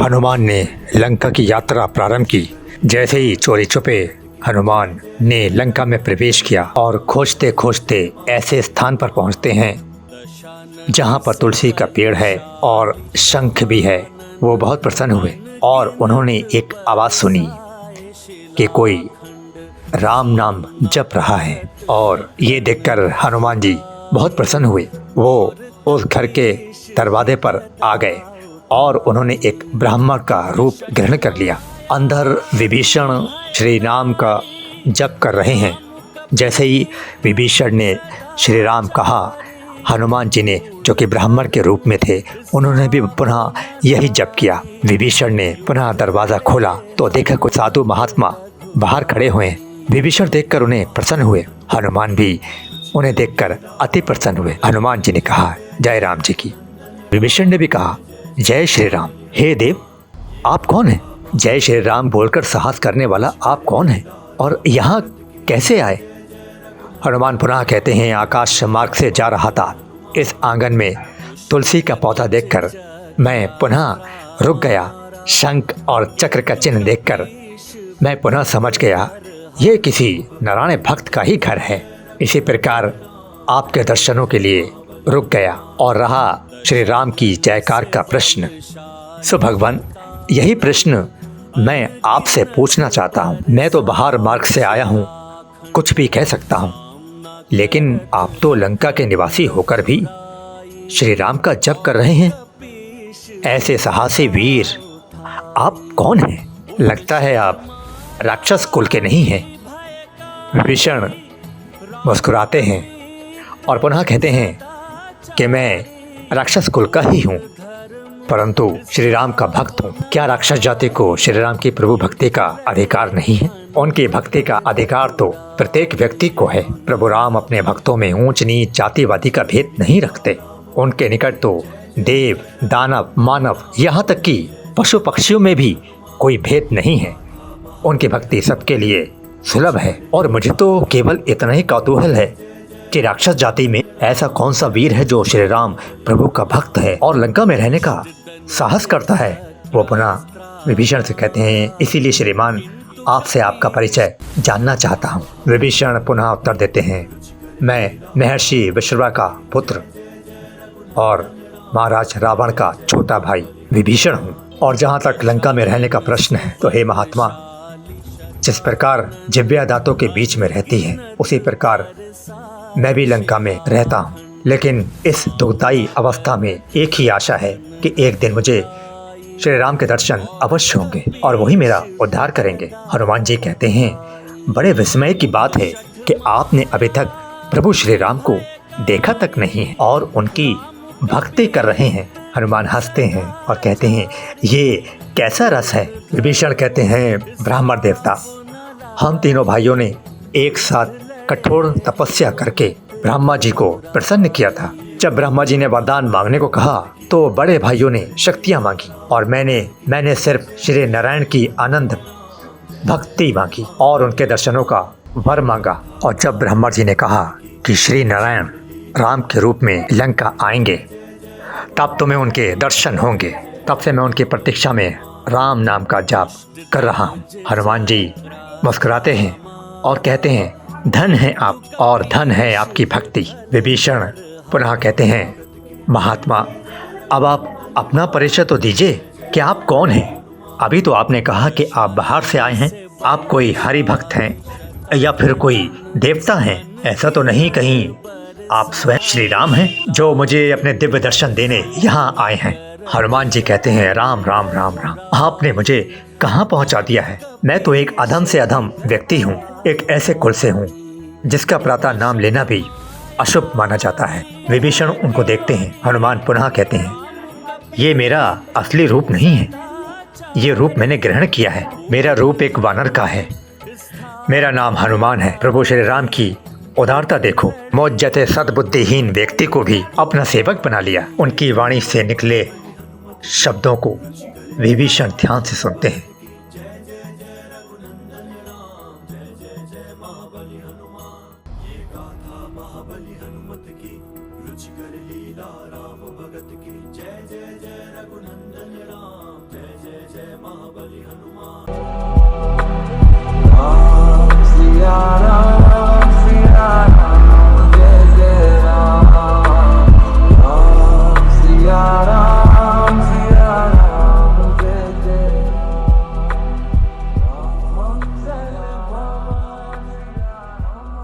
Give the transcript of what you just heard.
हनुमान ने लंका की यात्रा प्रारंभ की। जैसे ही चोरी छुपे हनुमान ने लंका में प्रवेश किया और खोजते खोजते ऐसे स्थान पर पहुंचते हैं जहां पर तुलसी का पेड़ है और शंख भी है। वो बहुत प्रसन्न हुए और उन्होंने एक आवाज़ सुनी कि कोई राम नाम जप रहा है, और ये देखकर हनुमान जी बहुत प्रसन्न हुए। वो उस घर के दरवाजे पर आ गए और उन्होंने एक ब्राह्मण का रूप ग्रहण कर लिया। अंदर विभीषण श्री राम का जप कर रहे हैं। जैसे ही विभीषण ने श्री राम कहा, हनुमान जी ने, जो कि ब्राह्मण के रूप में थे, उन्होंने भी पुनः यही जप किया। विभीषण ने पुनः दरवाज़ा खोला तो देखा कुछ साधु महात्मा बाहर खड़े हुए हैं। विभीषण देखकर उन्हें प्रसन्न हुए। हनुमान भी उन्हें देखकर अति प्रसन्न हुए। हनुमान जी ने कहा, जय राम जी की। विभीषण ने भी कहा, जय श्री राम। हे देव, आप कौन हैं? जय श्री राम बोलकर साहस करने वाला आप कौन है और यहाँ कैसे आए? हनुमान पुनः कहते हैं, आकाश मार्ग से जा रहा था। इस आंगन में तुलसी का पौधा देखकर मैं पुनः रुक गया। शंख और चक्र का चिन्ह देखकर मैं पुनः समझ गया ये किसी नारायण भक्त का ही घर है। इसी प्रकार आपके दर्शनों के लिए रुक गया और रहा श्री राम की जयकार का प्रश्न। सो भगवान, यही प्रश्न मैं आपसे पूछना चाहता हूँ। मैं तो बाहर मार्ग से आया हूँ, कुछ भी कह सकता हूँ, लेकिन आप तो लंका के निवासी होकर भी श्री राम का जप कर रहे हैं। ऐसे साहसी वीर आप कौन हैं? लगता है आप राक्षस कुल के नहीं हैं। विभीषण मुस्कुराते हैं और पुनः कहते हैं कि मैं राक्षस कुल का ही हूँ, परंतु श्री राम का भक्त हूँ। क्या राक्षस जाति को श्री राम की प्रभु भक्ति का अधिकार नहीं है? उनकी भक्ति का अधिकार तो प्रत्येक व्यक्ति को है। प्रभु राम अपने भक्तों में ऊंच नीच जातिवादी का भेद नहीं रखते। उनके निकट तो देव, दानव, मानव, यहाँ तक कि पशु पक्षियों में भी कोई भेद नहीं है। उनकी भक्ति सबके लिए सुलभ है। और मुझे तो केवल इतना ही कौतूहल है कि राक्षस जाति में ऐसा कौन सा वीर है जो श्री राम प्रभु का भक्त है और लंका में रहने का साहस करता है। वो पुनः विभीषण से कहते हैं, इसीलिए श्रीमान आपसे आपका परिचय जानना चाहता हूँ। विभीषण पुनः उत्तर देते हैं, मैं महर्षि विश्रवा का पुत्र और महाराज रावण का छोटा भाई विभीषण हूँ। और जहाँ तक लंका में रहने का प्रश्न है, तो हे महात्मा, जिस प्रकार जिव्या दांतों के बीच में रहती है, उसी प्रकार मैं भी लंका में रहता हूँ। लेकिन इस दुखदायी अवस्था में एक ही आशा है कि एक दिन मुझे श्री राम के दर्शन अवश्य होंगे और वही मेरा उद्धार करेंगे। हनुमान जी कहते हैं, बड़े विस्मय की बात है कि आपने अभी तक प्रभु श्री राम को देखा तक नहीं है और उनकी भक्ति कर रहे हैं। हनुमान हंसते हैं और कहते हैं, ये कैसा रस है? विभीषण कहते हैं, ब्राह्मण देवता, हम तीनों भाइयों ने एक साथ कठोर तपस्या करके ब्रह्मा जी को प्रसन्न किया था। जब ब्रह्मा जी ने वरदान मांगने को कहा तो बड़े भाइयों ने शक्तियां मांगी और मैंने सिर्फ श्री नारायण की आनंद भक्ति मांगी और उनके दर्शनों का वर मांगा। और जब ब्रह्मा जी ने कहा कि श्री नारायण राम के रूप में लंका आएंगे, तब तुम्हें उनके दर्शन होंगे। तब से मैं उनकी प्रतीक्षा में राम नाम का जाप कर रहा हूँ। हनुमान जी मुस्कुराते हैं और कहते हैं, धन है आप और धन है आपकी भक्ति। विभीषण पुनः कहते हैं, महात्मा, अब आप अपना परिचय तो दीजिए कि आप कौन हैं? अभी तो आपने कहा कि आप बाहर से आए हैं। आप कोई हरि भक्त हैं या फिर कोई देवता हैं? ऐसा तो नहीं कहीं आप स्वयं श्री राम हैं जो मुझे अपने दिव्य दर्शन देने यहाँ आए हैं? हनुमान जी कहते हैं, राम राम राम राम, आपने मुझे कहाँ पहुँचा दिया है? मैं तो एक अधम से अधम व्यक्ति हूँ, एक ऐसे कुल से हूँ जिसका प्रातः नाम लेना भी अशुभ माना जाता है। विभीषण उनको देखते हैं। हनुमान पुनः कहते हैं, ये मेरा असली रूप नहीं है, ये रूप मैंने ग्रहण किया है। मेरा रूप एक वानर का है। मेरा नाम हनुमान है। प्रभु श्री राम की उदारता देखो, मुझ जैसे सद्बुद्धिहीन व्यक्ति को भी अपना सेवक बना लिया। उनकी वाणी से निकले शब्दों को विभीषण ध्यान से सुनते हैं। रुचिकर लीला राम भगत की, जय जय जय रघुनंदन राम, जय जय जय मां